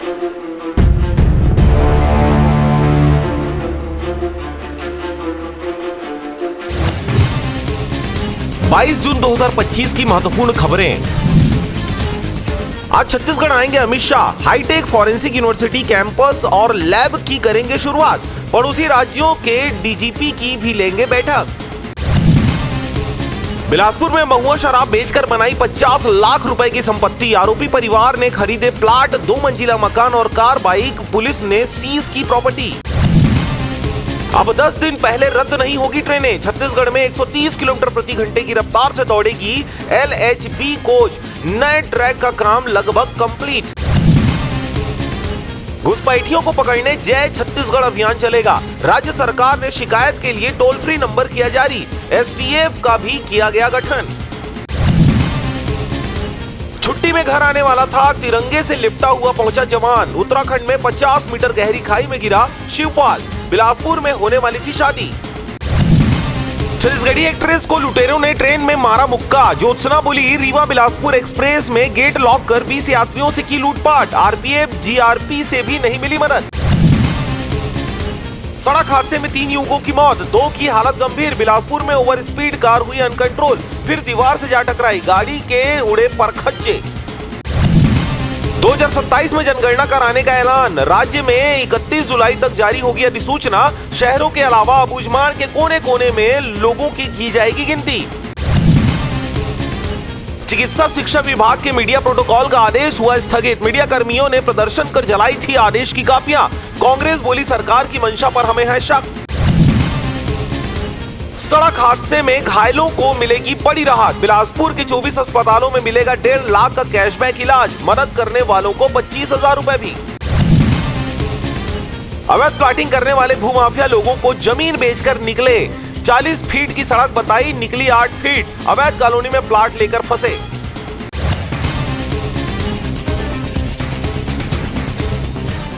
22 जून 2025 की महत्वपूर्ण खबरें। आज छत्तीसगढ़ आएंगे Amit Shah. Hi tech forensic university campus और लैब की करेंगे शुरुआत। पड़ोसी राज्यों के डीजीपी की भी लेंगे बैठक। बिलासपुर में महुआ शराब बेचकर बनाई 50 लाख रुपए की संपत्ति। आरोपी परिवार ने खरीदे प्लाट, 2 मंजिला मकान और कार, बाइक। पुलिस ने सीज की प्रॉपर्टी। अब 10 दिन पहले रद्द नहीं होगी ट्रेनें। छत्तीसगढ़ में 130 किलोमीटर प्रति घंटे की रफ्तार से दौड़ेगी LHB कोच। नए ट्रैक का काम लगभग कंप्लीट। घुसपैठियों को पकड़ने जय छत्तीसगढ़ अभियान चलेगा। राज्य सरकार ने शिकायत के लिए टोल फ्री नंबर किया जारी। STF का भी किया गया गठन। छुट्टी में घर आने वाला था, तिरंगे से लिपटा हुआ पहुंचा जवान। उत्तराखंड में 50 मीटर गहरी खाई में गिरा शिवपाल। बिलासपुर में होने वाली थी शादी। छत्तीसगढ़ी एक्ट्रेस को लुटेरों ने ट्रेन में मारा मुक्का। ज्योत्सना बोली, रीवा बिलासपुर एक्सप्रेस में गेट लॉक कर 20 यात्रियों से की लूटपाट। RPF GRP से भी नहीं मिली मदद। सड़क हादसे में 3 युवकों की मौत, 2 की हालत गंभीर। बिलासपुर में ओवर स्पीड कार हुई अनकंट्रोल, फिर दीवार से जा टकराई। गाड़ी के उड़े परखच्चे। 2027 में जनगणना कराने का ऐलान। राज्य में 31 जुलाई तक जारी होगी अधिसूचना। शहरों के अलावा अबूझमाड़ के कोने कोने में लोगों की जाएगी गिनती। चिकित्सा शिक्षा विभाग के मीडिया प्रोटोकॉल का आदेश हुआ स्थगित। मीडिया कर्मियों ने प्रदर्शन कर जलाई थी आदेश की कापियां। कांग्रेस बोली, सरकार की मंशा पर हमें है शक। सड़क हादसे में घायलों को मिलेगी बड़ी राहत। बिलासपुर के 24 अस्पतालों में मिलेगा 1.5 लाख का कैशबैक इलाज। मदद करने वालों को 25,000 रुपए भी। अवैध प्लाटिंग करने वाले भूमाफिया लोगों को जमीन बेचकर निकले। 40 फीट की सड़क बताई, निकली 8 फीट। अवैध कॉलोनी में प्लाट लेकर फंसे।